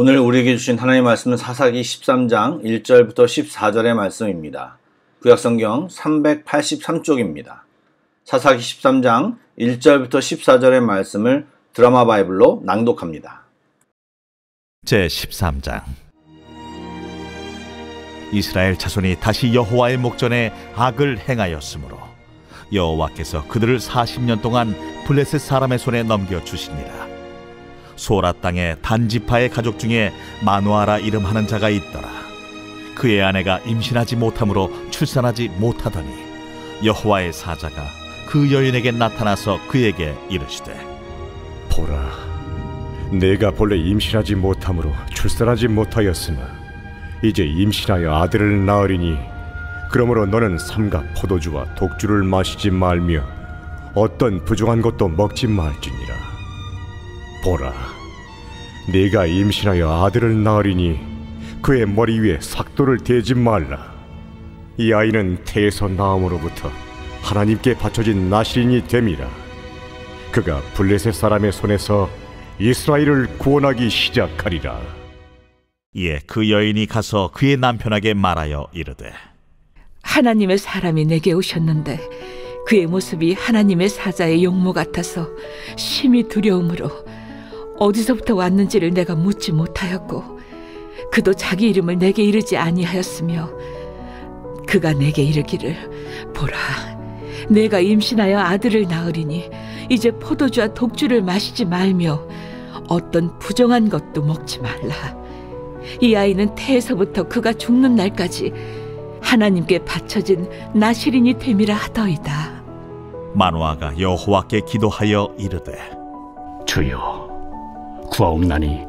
오늘 우리에게 주신 하나님의 말씀은 사사기 13장 1절부터 14절의 말씀입니다. 구약성경 383쪽입니다. 사사기 13장 1절부터 14절의 말씀을 드라마 바이블로 낭독합니다. 제13장. 이스라엘 자손이 다시 여호와의 목전에 악을 행하였으므로 여호와께서 그들을 40년 동안 블레셋 사람의 손에 넘겨주시니라. 소라 땅의 단지파의 가족 중에 마누아라 이름하는 자가 있더라. 그의 아내가 임신하지 못함으로 출산하지 못하더니 여호와의 사자가 그 여인에게 나타나서 그에게 이르시되, 보라, 내가 본래 임신하지 못함으로 출산하지 못하였으나 이제 임신하여 아들을 낳으리니 그러므로 너는 삼가 포도주와 독주를 마시지 말며 어떤 부정한 것도 먹지 말지니라. 보라, 네가 임신하여 아들을 낳으리니 그의 머리 위에 삭도를 대지 말라. 이 아이는 태에서 나음으로부터 하나님께 바쳐진 나실인이 됨이라. 그가 블레셋 사람의 손에서 이스라엘을 구원하기 시작하리라. 이에 그 여인이 가서 그의 남편에게 말하여 이르되, 하나님의 사람이 내게 오셨는데 그의 모습이 하나님의 사자의 용모 같아서 심히 두려움으로 어디서부터 왔는지를 내가 묻지 못하였고 그도 자기 이름을 내게 이르지 아니하였으며 그가 내게 이르기를, 보라, 내가 임신하여 아들을 낳으리니 이제 포도주와 독주를 마시지 말며 어떤 부정한 것도 먹지 말라. 이 아이는 태에서부터 그가 죽는 날까지 하나님께 바쳐진 나실인이 됨이라 하더이다. 마노아가 여호와께 기도하여 이르되, 주여, 구하옵나니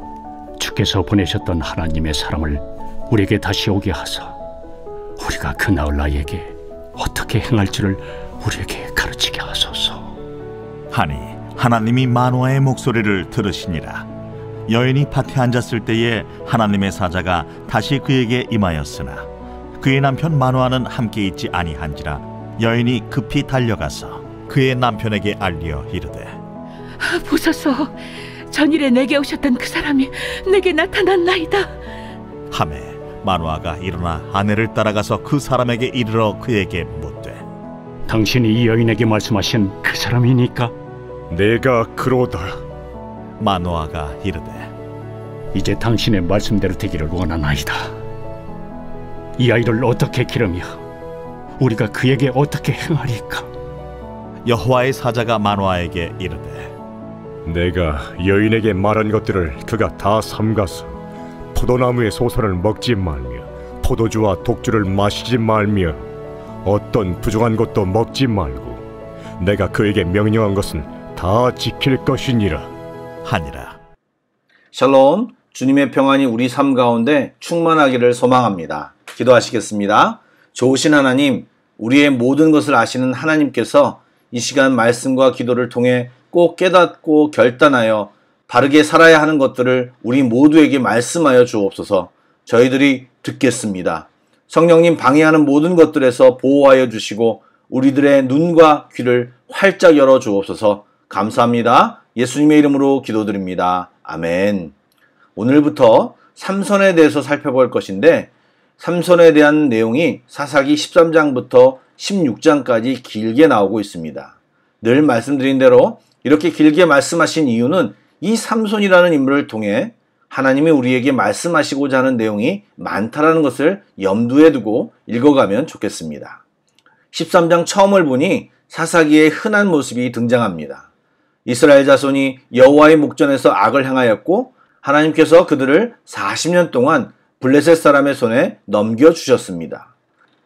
주께서 보내셨던 하나님의 사람을 우리에게 다시 오게 하사 우리가 그 나을 아이에게 어떻게 행할지를 우리에게 가르치게 하소서. 하니 하나님이 마노아의 목소리를 들으시니라. 여인이 밭에 앉았을 때에 하나님의 사자가 다시 그에게 임하였으나 그의 남편 마노아는 함께 있지 아니한지라 여인이 급히 달려가서 그의 남편에게 알리어 이르되, 보소서, 전일에 내게 오셨던 그 사람이 내게 나타났나이다. 하매 마노아가 일어나 아내를 따라가서 그 사람에게 이르러 그에게 묻되, 당신이 이 여인에게 말씀하신 그 사람이니까? 내가 그로다. 마노아가 이르되, 이제 당신의 말씀대로 되기를 원하나이다. 이 아이를 어떻게 기르며 우리가 그에게 어떻게 행하리까? 여호와의 사자가 마노아에게 이르되, 내가 여인에게 말한 것들을 그가 다 삼가서 포도나무의 소선을 먹지 말며 포도주와 독주를 마시지 말며 어떤 부정한 것도 먹지 말고 내가 그에게 명령한 것은 다 지킬 것이니라 하니라. 샬롬, 주님의 평안이 우리 삶 가운데 충만하기를 소망합니다. 기도하시겠습니다. 좋으신 하나님, 우리의 모든 것을 아시는 하나님께서 이 시간 말씀과 기도를 통해 꼭 깨닫고 결단하여 바르게 살아야 하는 것들을 우리 모두에게 말씀하여 주옵소서. 저희들이 듣겠습니다. 성령님, 방해하는 모든 것들에서 보호하여 주시고 우리들의 눈과 귀를 활짝 열어 주옵소서. 감사합니다. 예수님의 이름으로 기도드립니다. 아멘. 오늘부터 삼손에 대해서 살펴볼 것인데, 삼손에 대한 내용이 사사기 13장부터 16장까지 길게 나오고 있습니다. 늘 말씀드린 대로 이렇게 길게 말씀하신 이유는 이 삼손이라는 인물을 통해 하나님이 우리에게 말씀하시고자 하는 내용이 많다라는 것을 염두에 두고 읽어가면 좋겠습니다. 13장 처음을 보니 사사기의 흔한 모습이 등장합니다. 이스라엘 자손이 여호와의 목전에서 악을 행하였고 하나님께서 그들을 40년 동안 블레셋 사람의 손에 넘겨주셨습니다.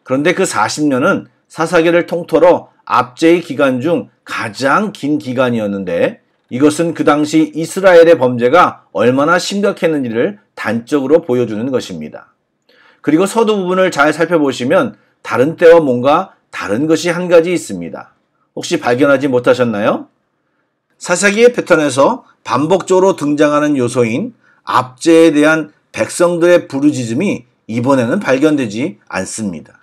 그런데 그 40년은 사사기를 통틀어 압제의 기간 중 가장 긴 기간이었는데 이것은 그 당시 이스라엘의 범죄가 얼마나 심각했는지를 단적으로 보여주는 것입니다. 그리고 서두 부분을 잘 살펴보시면 다른 때와 뭔가 다른 것이 한 가지 있습니다. 혹시 발견하지 못하셨나요? 사사기의 패턴에서 반복적으로 등장하는 요소인 압제에 대한 백성들의 부르짖음이 이번에는 발견되지 않습니다.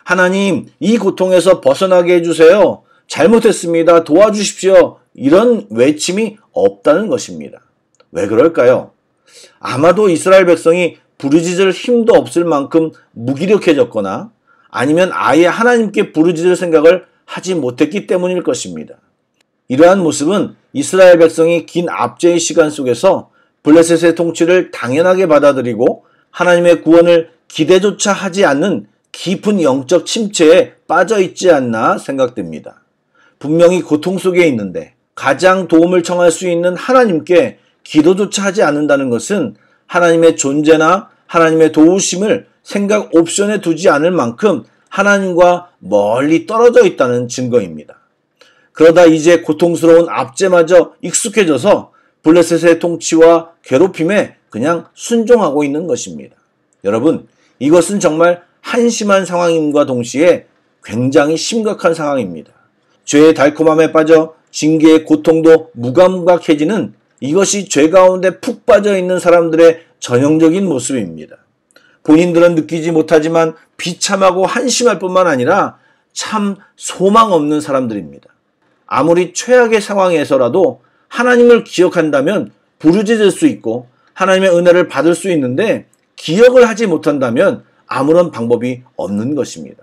하나님, 이 고통에서 벗어나게 해주세요. 잘못했습니다. 도와주십시오. 이런 외침이 없다는 것입니다. 왜 그럴까요? 아마도 이스라엘 백성이 부르짖을 힘도 없을 만큼 무기력해졌거나 아니면 아예 하나님께 부르짖을 생각을 하지 못했기 때문일 것입니다. 이러한 모습은 이스라엘 백성이 긴 압제의 시간 속에서 블레셋의 통치를 당연하게 받아들이고 하나님의 구원을 기대조차 하지 않는 깊은 영적 침체에 빠져 있지 않나 생각됩니다. 분명히 고통 속에 있는데 가장 도움을 청할 수 있는 하나님께 기도조차 하지 않는다는 것은 하나님의 존재나 하나님의 도우심을 생각 옵션에 두지 않을 만큼 하나님과 멀리 떨어져 있다는 증거입니다. 그러다 이제 고통스러운 압제마저 익숙해져서 블레셋의 통치와 괴롭힘에 그냥 순종하고 있는 것입니다. 여러분, 이것은 정말 한심한 상황임과 동시에 굉장히 심각한 상황입니다. 죄의 달콤함에 빠져 징계의 고통도 무감각해지는 이것이 죄 가운데 푹 빠져 있는 사람들의 전형적인 모습입니다. 본인들은 느끼지 못하지만 비참하고 한심할 뿐만 아니라 참 소망 없는 사람들입니다. 아무리 최악의 상황에서라도 하나님을 기억한다면 부르짖을 수 있고 하나님의 은혜를 받을 수 있는데 기억을 하지 못한다면 아무런 방법이 없는 것입니다.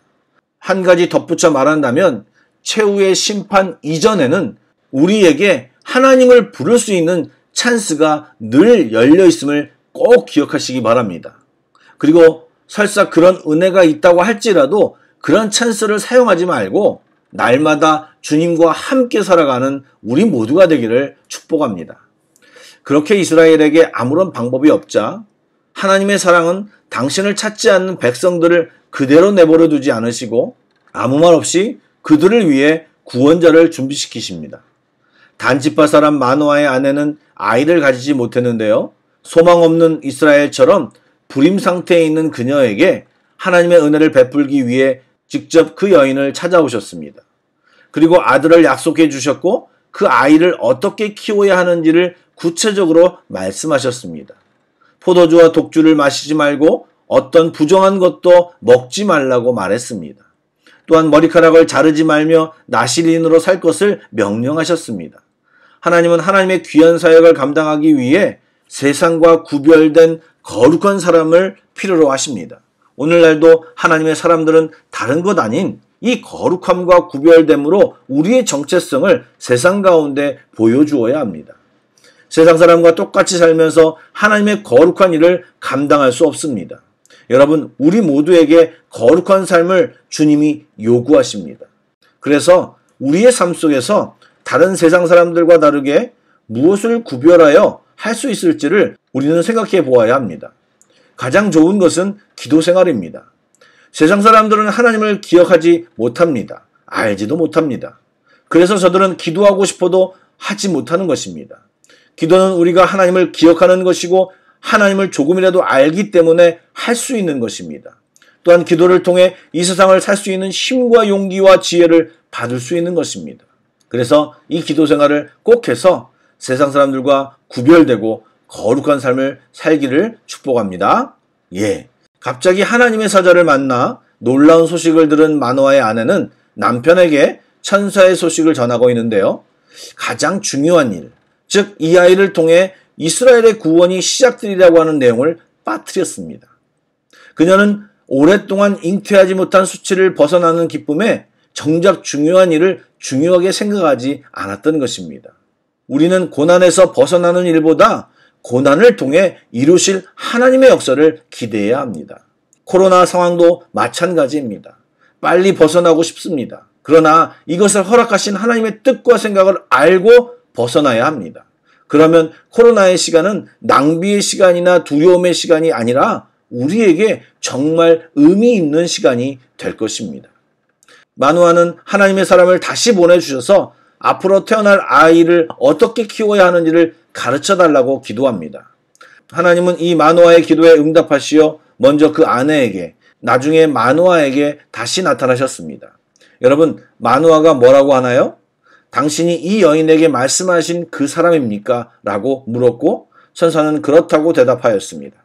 한 가지 덧붙여 말한다면 최후의 심판 이전에는 우리에게 하나님을 부를 수 있는 찬스가 늘 열려 있음을 꼭 기억하시기 바랍니다. 그리고 설사 그런 은혜가 있다고 할지라도 그런 찬스를 사용하지 말고 날마다 주님과 함께 살아가는 우리 모두가 되기를 축복합니다. 그렇게 이스라엘에게 아무런 방법이 없자 하나님의 사랑은 당신을 찾지 않는 백성들을 그대로 내버려 두지 않으시고 아무 말 없이 그들을 위해 구원자를 준비시키십니다. 단지파 사람 마노아의 아내는 아이를 가지지 못했는데요. 소망 없는 이스라엘처럼 불임 상태에 있는 그녀에게 하나님의 은혜를 베풀기 위해 직접 그 여인을 찾아오셨습니다. 그리고 아들을 약속해 주셨고 그 아이를 어떻게 키워야 하는지를 구체적으로 말씀하셨습니다. 포도주와 독주를 마시지 말고 어떤 부정한 것도 먹지 말라고 말했습니다. 또한 머리카락을 자르지 말며 나실인으로 살 것을 명령하셨습니다. 하나님은 하나님의 귀한 사역을 감당하기 위해 세상과 구별된 거룩한 사람을 필요로 하십니다. 오늘날도 하나님의 사람들은 다른 것 아닌 이 거룩함과 구별됨으로 우리의 정체성을 세상 가운데 보여주어야 합니다. 세상 사람과 똑같이 살면서 하나님의 거룩한 일을 감당할 수 없습니다. 여러분, 우리 모두에게 거룩한 삶을 주님이 요구하십니다. 그래서 우리의 삶 속에서 다른 세상 사람들과 다르게 무엇을 구별하여 할 수 있을지를 우리는 생각해 보아야 합니다. 가장 좋은 것은 기도 생활입니다. 세상 사람들은 하나님을 기억하지 못합니다. 알지도 못합니다. 그래서 저들은 기도하고 싶어도 하지 못하는 것입니다. 기도는 우리가 하나님을 기억하는 것이고 하나님을 조금이라도 알기 때문에 할 수 있는 것입니다. 또한 기도를 통해 이 세상을 살 수 있는 힘과 용기와 지혜를 받을 수 있는 것입니다. 그래서 이 기도 생활을 꼭 해서 세상 사람들과 구별되고 거룩한 삶을 살기를 축복합니다. 갑자기 하나님의 사자를 만나 놀라운 소식을 들은 마노아의 아내는 남편에게 천사의 소식을 전하고 있는데요. 가장 중요한 일, 즉 이 아이를 통해 이스라엘의 구원이 시작되리라고 하는 내용을 빠뜨렸습니다. 그녀는 오랫동안 잉태하지 못한 수치를 벗어나는 기쁨에 정작 중요한 일을 중요하게 생각하지 않았던 것입니다. 우리는 고난에서 벗어나는 일보다 고난을 통해 이루실 하나님의 역사를 기대해야 합니다. 코로나 상황도 마찬가지입니다. 빨리 벗어나고 싶습니다. 그러나 이것을 허락하신 하나님의 뜻과 생각을 알고 벗어나야 합니다. 그러면 코로나의 시간은 낭비의 시간이나 두려움의 시간이 아니라 우리에게 정말 의미 있는 시간이 될 것입니다. 마노아는 하나님의 사람을 다시 보내주셔서 앞으로 태어날 아이를 어떻게 키워야 하는지를 가르쳐달라고 기도합니다. 하나님은 이 마노아의 기도에 응답하시어 먼저 그 아내에게, 나중에 마노아에게 다시 나타나셨습니다. 여러분, 마노아가 뭐라고 하나요? 당신이 이 여인에게 말씀하신 그 사람입니까? 라고 물었고 천사는 그렇다고 대답하였습니다.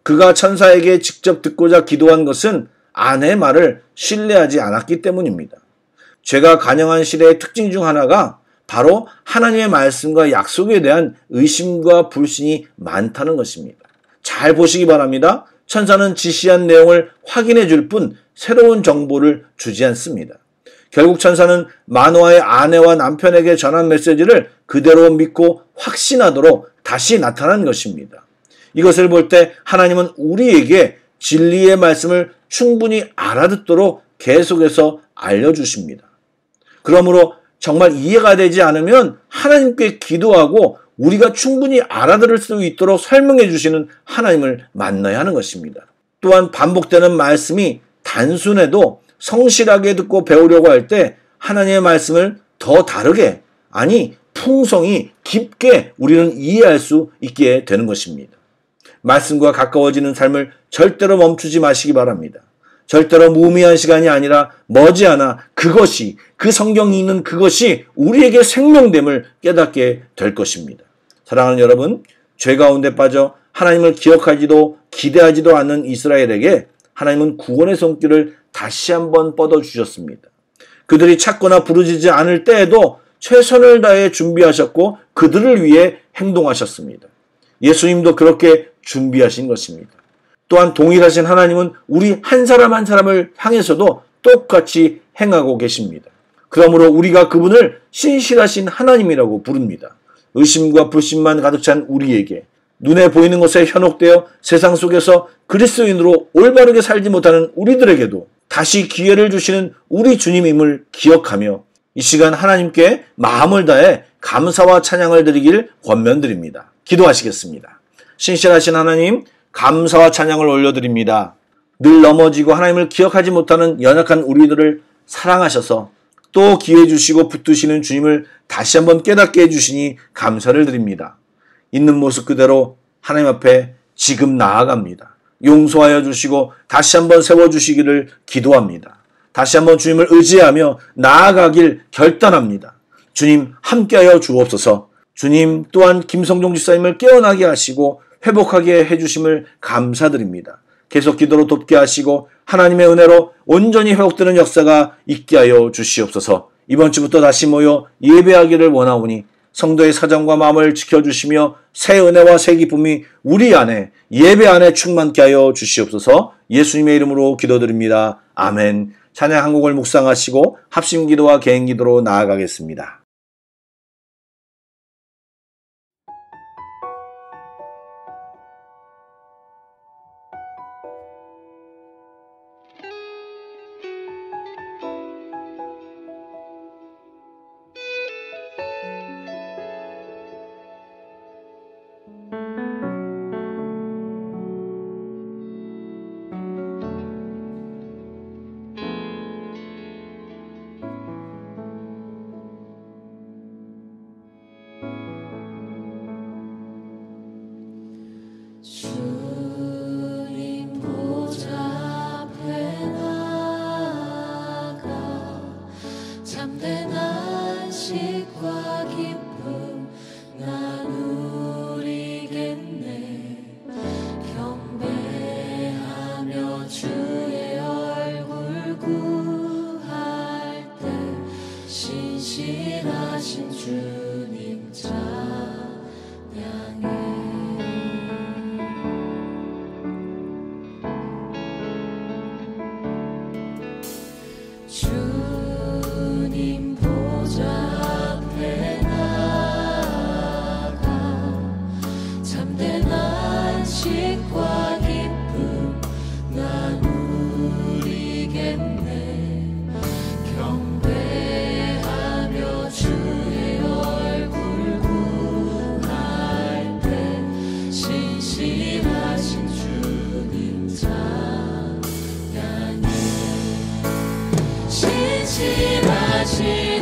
그가 천사에게 직접 듣고자 기도한 것은 아내의 말을 신뢰하지 않았기 때문입니다. 죄가 간영한 시대의 특징 중 하나가 바로 하나님의 말씀과 약속에 대한 의심과 불신이 많다는 것입니다. 잘 보시기 바랍니다. 천사는 지시한 내용을 확인해 줄 뿐 새로운 정보를 주지 않습니다. 결국 천사는 마노아의 아내와 남편에게 전한 메시지를 그대로 믿고 확신하도록 다시 나타난 것입니다. 이것을 볼 때 하나님은 우리에게 진리의 말씀을 충분히 알아듣도록 계속해서 알려주십니다. 그러므로 정말 이해가 되지 않으면 하나님께 기도하고 우리가 충분히 알아들을 수 있도록 설명해 주시는 하나님을 만나야 하는 것입니다. 또한 반복되는 말씀이 단순해도 성실하게 듣고 배우려고 할 때 하나님의 말씀을 더 다르게, 아니 풍성히 깊게 우리는 이해할 수 있게 되는 것입니다. 말씀과 가까워지는 삶을 절대로 멈추지 마시기 바랍니다. 절대로 무의미한 시간이 아니라 머지않아 그것이, 그 성경이 있는 그것이 우리에게 생명됨을 깨닫게 될 것입니다. 사랑하는 여러분, 죄 가운데 빠져 하나님을 기억하지도 기대하지도 않는 이스라엘에게 하나님은 구원의 손길을 다시 한번 뻗어주셨습니다. 그들이 찾거나 부르짖지 않을 때에도 최선을 다해 준비하셨고 그들을 위해 행동하셨습니다. 예수님도 그렇게 준비하신 것입니다. 또한 동일하신 하나님은 우리 한 사람 한 사람을 향해서도 똑같이 행하고 계십니다. 그러므로 우리가 그분을 신실하신 하나님이라고 부릅니다. 의심과 불신만 가득 찬 우리에게, 눈에 보이는 것에 현혹되어 세상 속에서 그리스도인으로 올바르게 살지 못하는 우리들에게도 다시 기회를 주시는 우리 주님임을 기억하며 이 시간 하나님께 마음을 다해 감사와 찬양을 드리길 권면드립니다. 기도하시겠습니다. 신실하신 하나님, 감사와 찬양을 올려드립니다. 늘 넘어지고 하나님을 기억하지 못하는 연약한 우리들을 사랑하셔서 또 기회 주시고 붙드시는 주님을 다시 한번 깨닫게 해주시니 감사를 드립니다. 있는 모습 그대로 하나님 앞에 지금 나아갑니다. 용서하여 주시고 다시 한번 세워주시기를 기도합니다. 다시 한번 주님을 의지하며 나아가길 결단합니다. 주님 함께하여 주옵소서. 주님 또한 김성종 집사님을 깨어나게 하시고 회복하게 해주심을 감사드립니다. 계속 기도로 돕게 하시고 하나님의 은혜로 온전히 회복되는 역사가 있게 하여 주시옵소서. 이번 주부터 다시 모여 예배하기를 원하오니 성도의 사정과 마음을 지켜주시며 새 은혜와 새 기쁨이 우리 안에 예배 안에 충만케 하여 주시옵소서. 예수님의 이름으로 기도드립니다. 아멘. 찬양 한 곡을 묵상하시고 합심기도와 개인기도로 나아가겠습니다. 주님 보좌 앞에 나가 참된 안식과 기쁨 나누리겠네. 경배하며 주의 얼굴 구할 때 신실하신 주님 찬양해. 주님 보좌 앞에 나가 참된 안식과 기쁨 나누리겠네. 경배하며 주의 얼굴 구할 때 신실하신 주님 찬양해. 신실하신